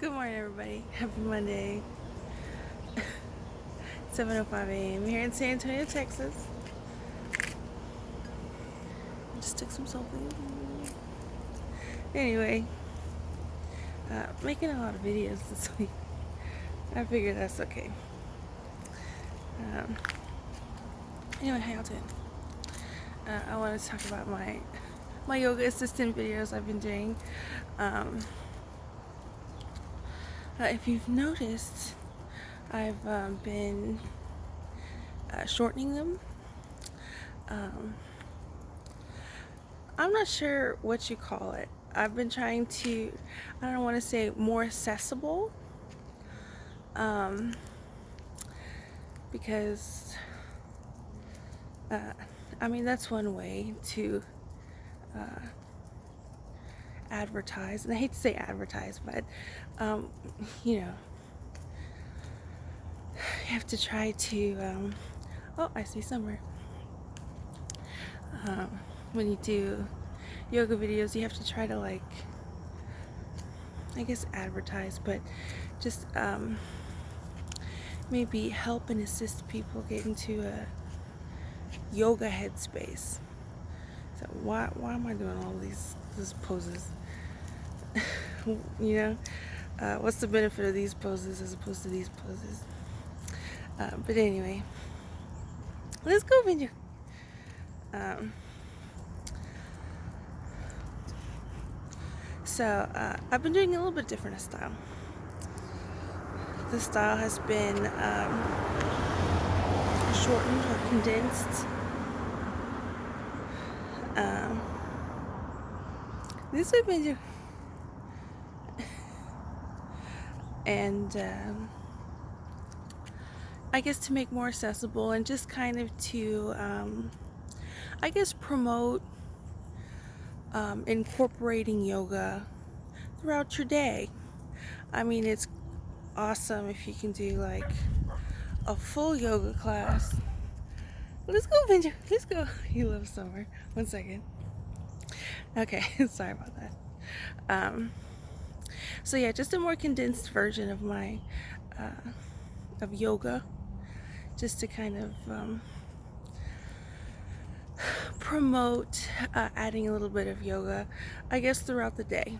Good morning, everybody. Happy Monday. 7:05 a.m. here in San Antonio, Texas. Just took some selfies. Anyway, making a lot of videos this week. I figured that's okay. Anyway, how y'all doing? I want to talk about my yoga assistant videos I've been doing. If you've noticed, I've been shortening them. I'm not sure what you call it. I've been trying to, I don't want to say more accessible, because I mean, that's one way to advertise, and I hate to say advertise, but you know, you have to try to oh, I see Summer. When you do yoga videos, you have to try to, like, I guess advertise, but just maybe help and assist people get into a yoga headspace. So why am I doing all these poses? You know, what's the benefit of these poses as opposed to these poses? But anyway, let's go, Benja. So I've been doing a little bit different style. The style has been shortened or condensed. This has been, and I guess to make more accessible and just kind of to I guess promote incorporating yoga throughout your day. I mean, it's awesome if you can do like a full yoga class. Let's go, Benja. Let's go. He loves summer. 1 second. Okay, sorry about that. So yeah, just a more condensed version of my of yoga, just to kind of promote adding a little bit of yoga, I guess, throughout the day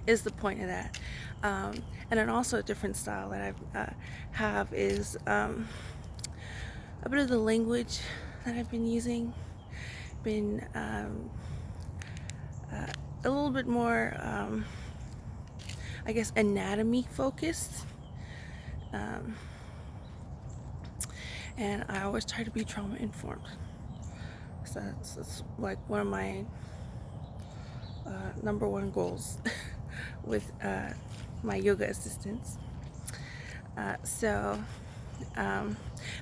is the point of that. And then also a different style that I have is a bit of the language that I've been using, been a little bit more I guess anatomy focused, and I always try to be trauma informed. So that's like one of my number one goals with my yoga assistants. So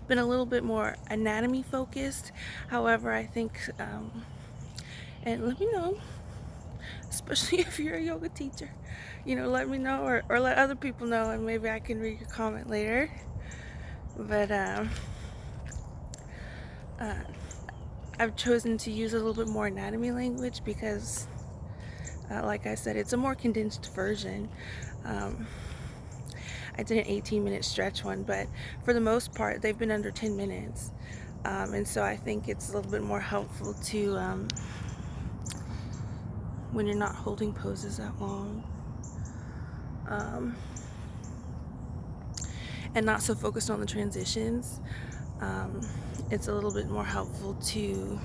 been a little bit more anatomy focused. However, I think and let me know, especially if you're a yoga teacher, you know, let me know, or let other people know, and maybe I can read your comment later. But I've chosen to use a little bit more anatomy language because like I said, it's a more condensed version. I did an 18-minute stretch one, but for the most part they've been under 10 minutes, and so I think it's a little bit more helpful to when you're not holding poses that long, and not so focused on the transitions. It's a little bit more helpful to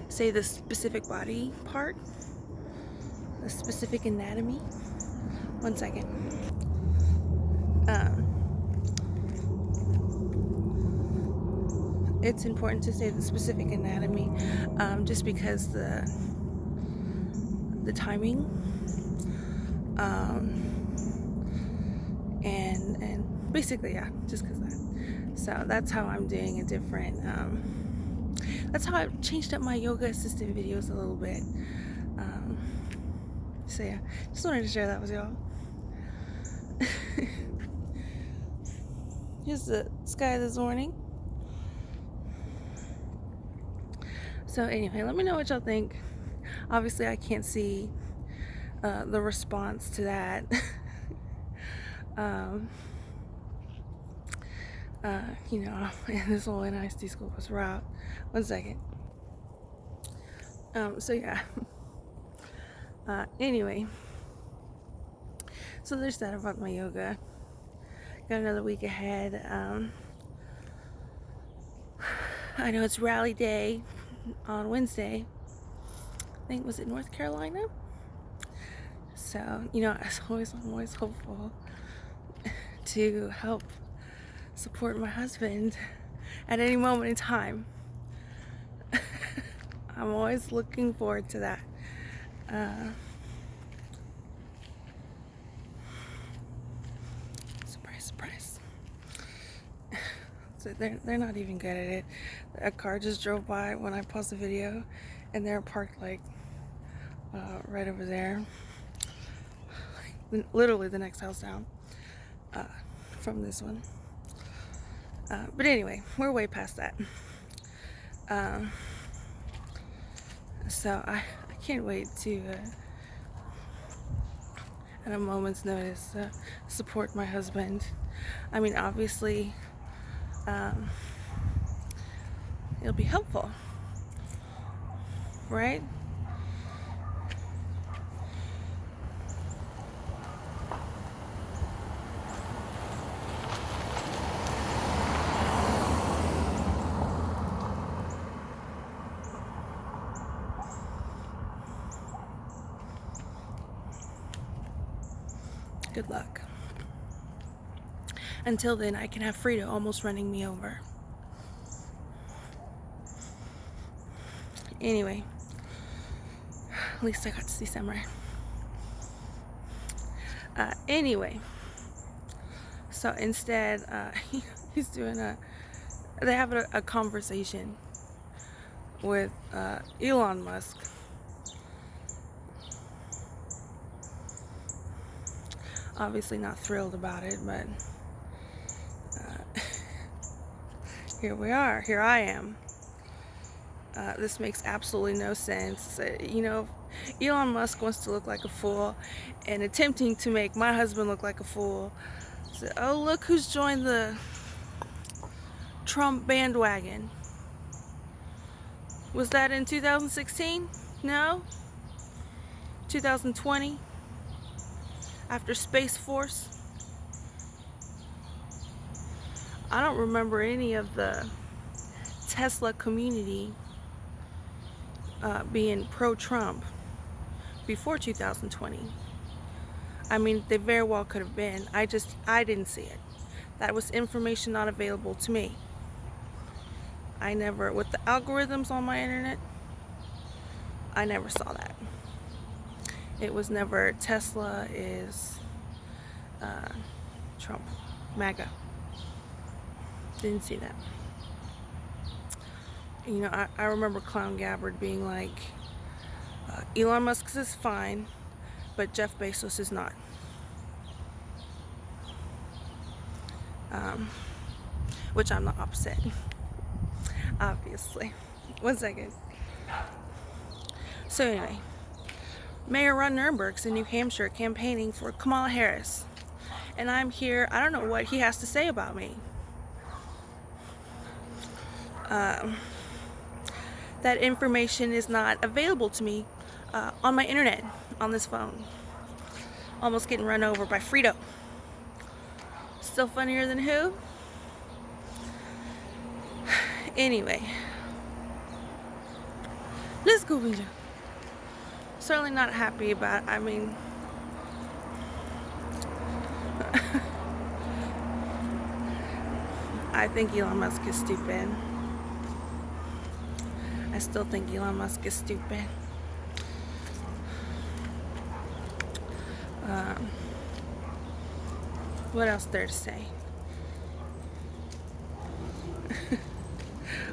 say the specific body part, the specific anatomy. 1 second. It's important to say the specific anatomy, just because the timing, and basically, yeah, just because that. So that's how I'm doing a different. That's how I've changed up my yoga assistant videos a little bit. So yeah, just wanted to share that with y'all. Here's the sky this morning. So anyway, let me know what y'all think. Obviously I can't see the response to that. um, you know, and this whole NIST school was route. 1 second. So yeah. Anyway, so there's that about my yoga. Got another week ahead. I know it's rally day on Wednesday. I think, was it North Carolina? So, you know, as always, I'm always hopeful to help support my husband at any moment in time. I'm always looking forward to that. Surprise, surprise. So they're not even good at it. A car just drove by when I paused the video, and they're parked like right over there, literally the next house down from this one. But anyway, we're way past that. So I can't wait to, at a moment's notice, support my husband. I mean, obviously, it'll be helpful, right? Good luck. Until then, I can have Frida almost running me over. Anyway, at least I got to see Samurai. Anyway, so instead, he's doing they have a conversation with Elon Musk. Obviously not thrilled about it, but here we are. Here I am. This makes absolutely no sense. You know, Elon Musk wants to look like a fool, and attempting to make my husband look like a fool. So, oh, look who's joined the Trump bandwagon. Was that in 2016? No? 2020? After Space Force? I don't remember any of the Tesla community being pro-Trump before 2020. I mean, they very well could have been. I didn't see it. That was information not available to me. I never, with the algorithms on my internet, I never saw that. It was never Tesla is Trump, MAGA. Didn't see that. You know, I remember Clown Gabbard being like, Elon Musk is fine, but Jeff Bezos is not. Which I'm the opposite, obviously. 1 second. So anyway, Mayor Ron Nirenberg's in New Hampshire campaigning for Kamala Harris. And I'm here, I don't know what he has to say about me. That information is not available to me on my internet, on this phone. Almost getting run over by Frito. Still funnier than who? Anyway. Let's go, Benja. Certainly not happy about, I mean, I think Elon Musk is stupid. I still think Elon Musk is stupid. What else there to say?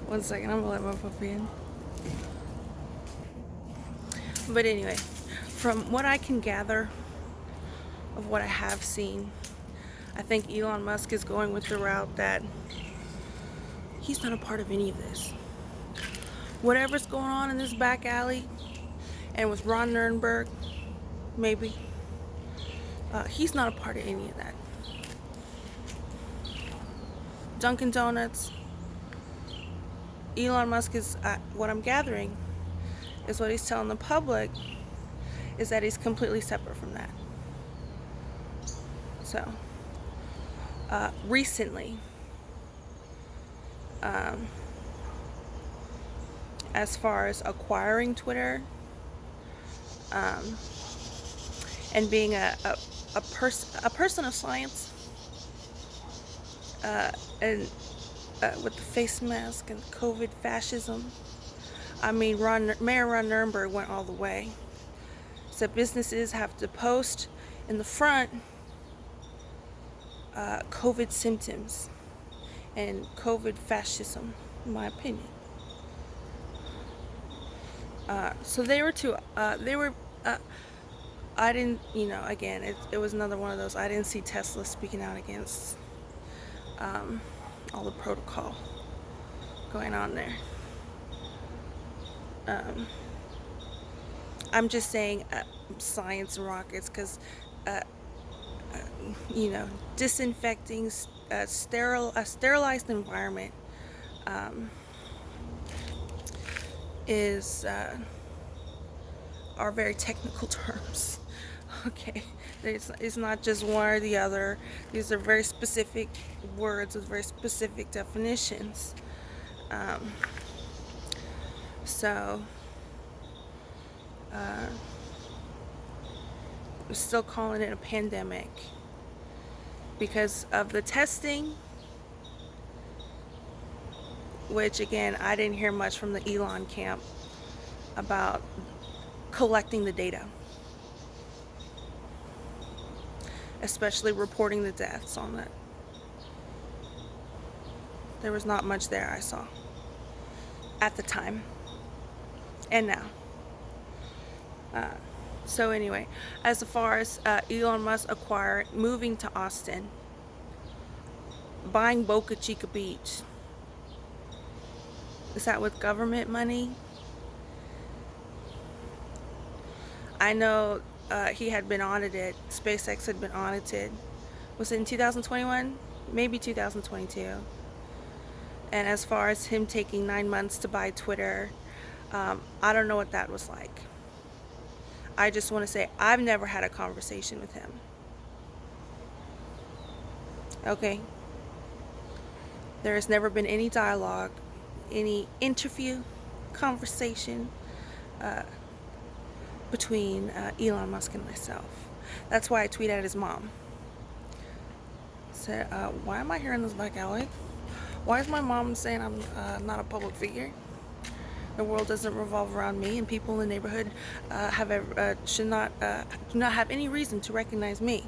1 second, I'm gonna let my puppy in. But anyway, from what I can gather of what I have seen, I think Elon Musk is going with the route that he's not a part of any of this. Whatever's going on in this back alley and with Ron Nirenberg, maybe. He's not a part of any of that. Dunkin' Donuts, Elon Musk is, what I'm gathering, is what he's telling the public is that he's completely separate from that. So, recently, as far as acquiring Twitter, and being a person of science, and with the face mask and COVID fascism, I mean, Mayor Ron Nirenberg went all the way. So businesses have to post in the front COVID symptoms and COVID fascism, in my opinion. So they were I didn't, again, it was another one of those, I didn't see Tesla speaking out against all the protocol going on there. I'm just saying science and rockets, because disinfecting a sterilized environment are very technical terms. Okay, it's not just one or the other. These are very specific words with very specific definitions. We're still calling it a pandemic because of the testing, which again, I didn't hear much from the Elon camp about collecting the data, especially reporting the deaths on it. There was not much there I saw at the time and now. So anyway, as far as Elon Musk moving to Austin, buying Boca Chica Beach, is that with government money? I know he had been audited. SpaceX had been audited. Was it in 2021? Maybe 2022. And as far as him taking 9 months to buy Twitter, I don't know what that was like. I just want to say I've never had a conversation with him. Okay? There has never been any dialogue, any interview, conversation between Elon Musk and myself. That's why I tweeted at his mom. Said, why am I here in this back alley? Why is my mom saying I'm not a public figure? The world doesn't revolve around me, and people in the neighborhood do not have any reason to recognize me.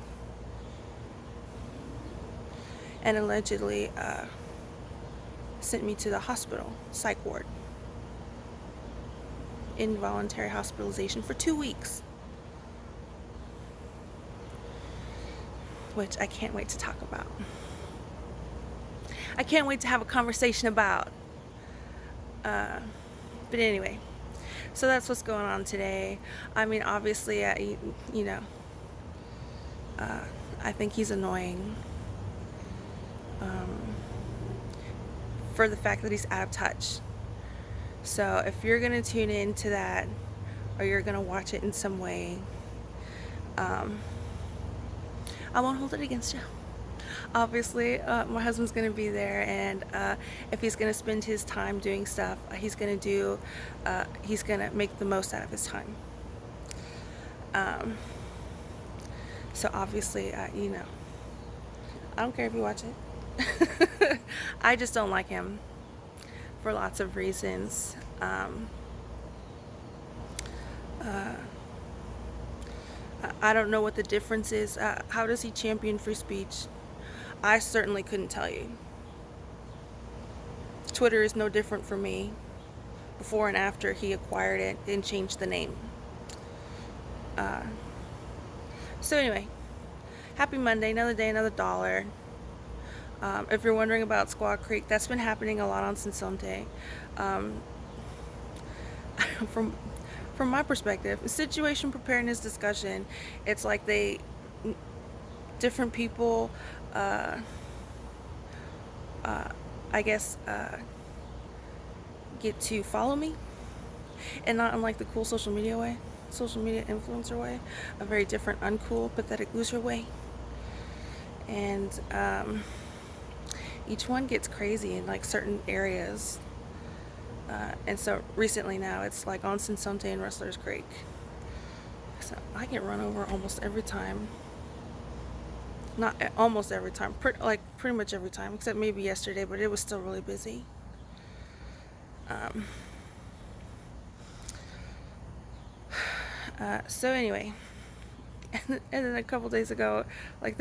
And allegedly sent me to the hospital, psych ward. Involuntary hospitalization for 2 weeks. Which I can't wait to talk about. I can't wait to have a conversation about. But anyway, so that's what's going on today. I mean, obviously, I think he's annoying for the fact that he's out of touch. So if you're going to tune into that, or you're going to watch it in some way, I won't hold it against you. Obviously, my husband's going to be there, and if he's going to spend his time doing stuff, he's going to make the most out of his time. So obviously, I don't care if you watch it. I just don't like him for lots of reasons. I don't know what the difference is. How does he champion free speech? I certainly couldn't tell you. Twitter is no different for me before and after he acquired it and changed the name. So anyway, happy Monday, another day, another dollar. If you're wondering about Squaw Creek, that's been happening a lot on Sinsonte. From from my perspective, situation preparedness discussion, it's like different people, I guess, get to follow me, and not in like the cool social media influencer way, a very different, uncool, pathetic loser way. And each one gets crazy in like certain areas. And so recently now it's like on Sensonte and Rustler's Creek. So I get run over almost every time. Not almost every time, pretty much every time, except maybe yesterday, but it was still really busy. So anyway, and then a couple days ago, like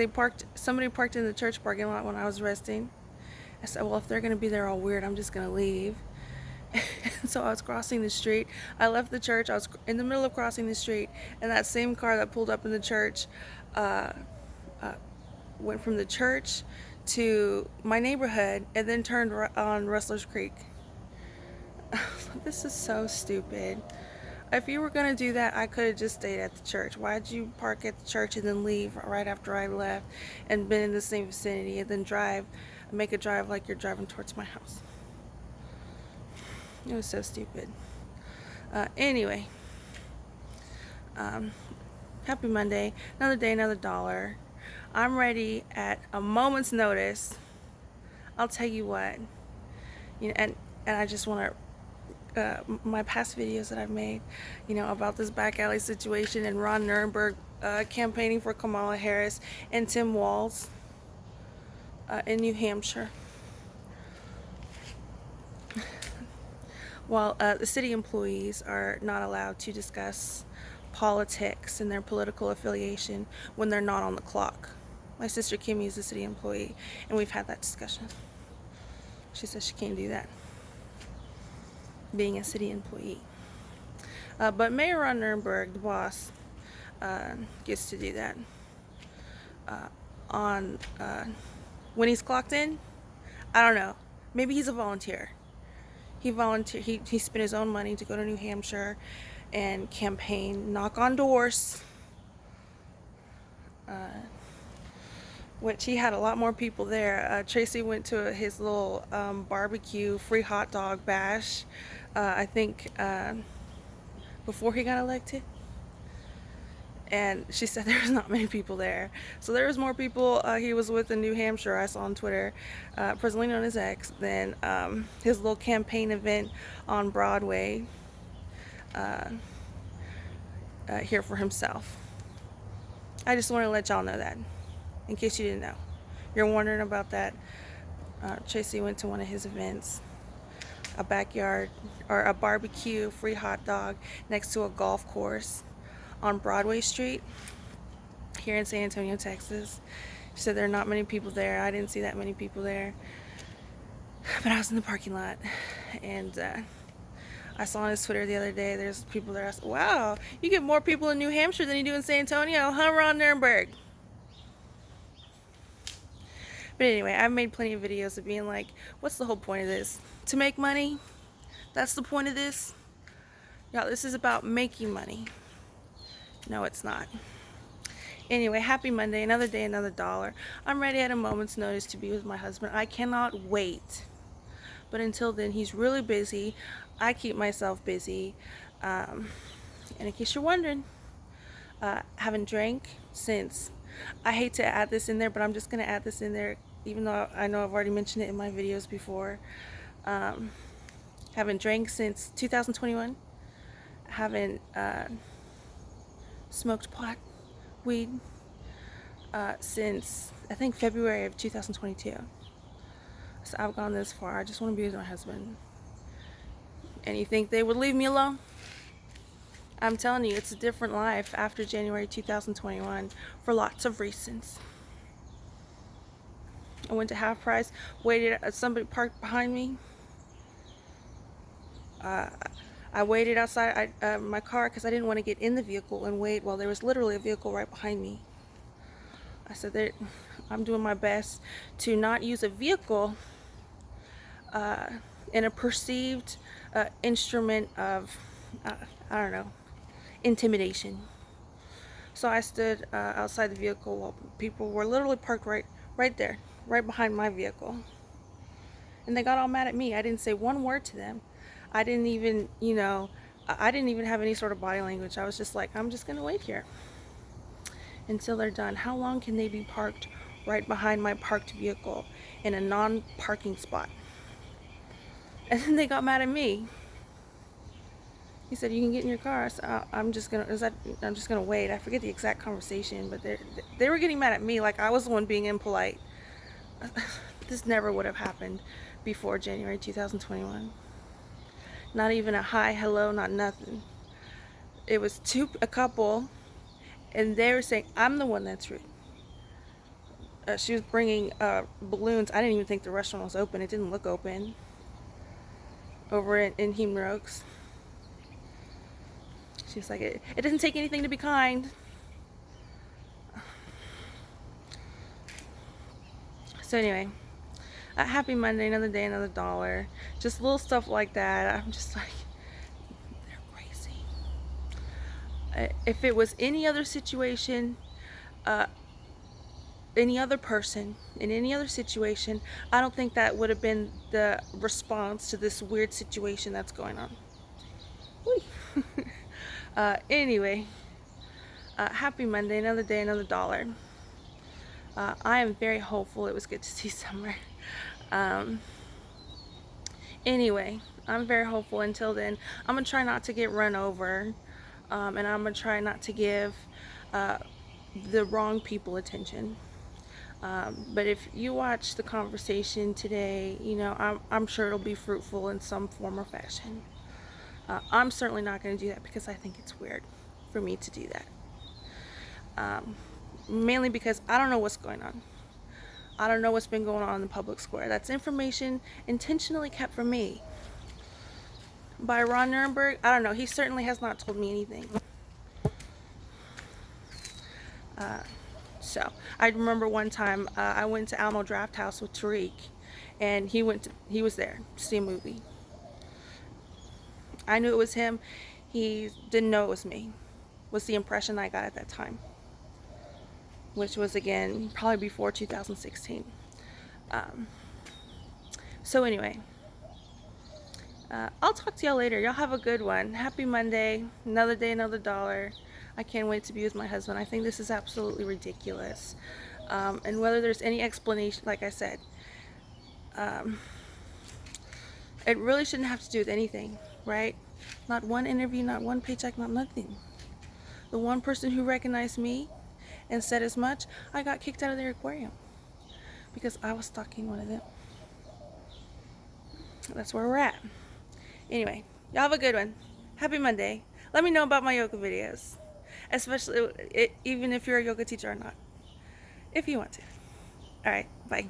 somebody parked in the church parking lot when I was resting. I said, well, if they're going to be there all weird, I'm just going to leave. So I was crossing the street. I left the church. I was in the middle of crossing the street, and that same car that pulled up in the church went from the church to my neighborhood and then turned on Rustler's Creek. This is so stupid. If you were going to do that, I could have just stayed at the church. Why'd you park at the church and then leave right after I left and been in the same vicinity and then make a drive like you're driving towards my house? It was so stupid. Anyway, happy Monday. Another day, another dollar. I'm ready at a moment's notice. I'll tell you what. And I just want to, my past videos that I've made, about this back alley situation and Ron Nirenberg campaigning for Kamala Harris and Tim Walz in New Hampshire. While the city employees are not allowed to discuss politics and their political affiliation when they're not on the clock. My sister Kimmy is a city employee, and we've had that discussion. She says she can't do that, being a city employee. But Mayor Ron Nirenberg, the boss, gets to do that. When he's clocked in, I don't know. Maybe he's a volunteer. He spent his own money to go to New Hampshire and campaign, knock on doors, which he had a lot more people there. Tracy went to his little barbecue free hot dog bash, I think before he got elected, and she said there was not many people there. So there was more people he was with in New Hampshire, I saw on Twitter, presently known as X, than his little campaign event on Broadway here for himself. I just want to let y'all know that, in case you didn't know. You're wondering about that. Tracy went to one of his events, a backyard or a barbecue free hot dog next to a golf course on Broadway Street here in San Antonio, Texas. She said there are not many people there. I didn't see that many people there, but I was in the parking lot, and I saw on his Twitter the other day there's people there. I said, wow, you get more people in New Hampshire than you do in San Antonio, huh, Ron Nirenberg? But anyway, I've made plenty of videos of being like, what's the whole point of this? To make money? That's the point of this? Y'all, this is about making money. No, it's not. Anyway, happy Monday, another day, another dollar. I'm ready at a moment's notice to be with my husband. I cannot wait. But until then, he's really busy. I keep myself busy. And in case you're wondering, haven't drank since, I hate to add this in there, but I'm just going to add this in there, even though I know I've already mentioned it in my videos before. Haven't drank since 2021. Haven't smoked pot, weed, since I think February of 2022. So I've gone this far. I just want to be with my husband. And you think they would leave me alone? I'm telling you, it's a different life after January 2021 for lots of reasons. I went to Half Price, waited, somebody parked behind me. I waited outside my car because I didn't want to get in the vehicle and wait while there was literally a vehicle right behind me. I said that I'm doing my best to not use a vehicle in a perceived instrument of, I don't know, intimidation. So I stood outside the vehicle while people were literally parked right there, right behind my vehicle. And they got all mad at me. I didn't say one word to them. I didn't even, I didn't even have any sort of body language. I was just like, I'm just going to wait here until they're done. How long can they be parked right behind my parked vehicle in a non-parking spot? And then they got mad at me. He said, "You can get in your car." So I'm just gonna wait. I forget the exact conversation, but they were getting mad at me like I was the one being impolite. This never would have happened before January 2021. Not even a hi, hello, not nothing. It was a couple, and they were saying I'm the one that's rude. She was bringing balloons. I didn't even think the restaurant was open. It didn't look open. Over in Hemrokes. She was like, it doesn't take anything to be kind. So anyway, happy Monday, another day, another dollar. Just little stuff like that. I'm just like, they're crazy. If it was any other situation, any other person, in any other situation, I don't think that would have been the response to this weird situation that's going on. Anyway, happy Monday, another day, another dollar. I am very hopeful. It was good to see summer. Anyway, I'm very hopeful. Until then, I'm gonna try not to get run over, and I'm gonna try not to give the wrong people attention. But if you watch the conversation today, I'm sure it'll be fruitful in some form or fashion. I'm certainly not going to do that because I think it's weird for me to do that. Mainly because I don't know what's going on. I don't know what's been going on in the public square. That's information intentionally kept from me by Ron Nirenberg. I don't know. He certainly has not told me anything. So I remember one time I went to Alamo Drafthouse with Tariq, and he was there to see a movie. I knew it was him. He didn't know it was me, was the impression I got at that time, which was, again, probably before 2016. So anyway, I'll talk to y'all later. Y'all have a good one. Happy Monday. Another day, another dollar. I can't wait to be with my husband. I think this is absolutely ridiculous. And whether there's any explanation, like I said, it really shouldn't have to do with anything, right? Not one interview, not one paycheck, not nothing. The one person who recognized me and said as much, I got kicked out of their aquarium because I was stalking one of them. That's where we're at. Anyway, y'all have a good one. Happy Monday. Let me know about my yoga videos, especially even if you're a yoga teacher or not, if you want to. All right, bye.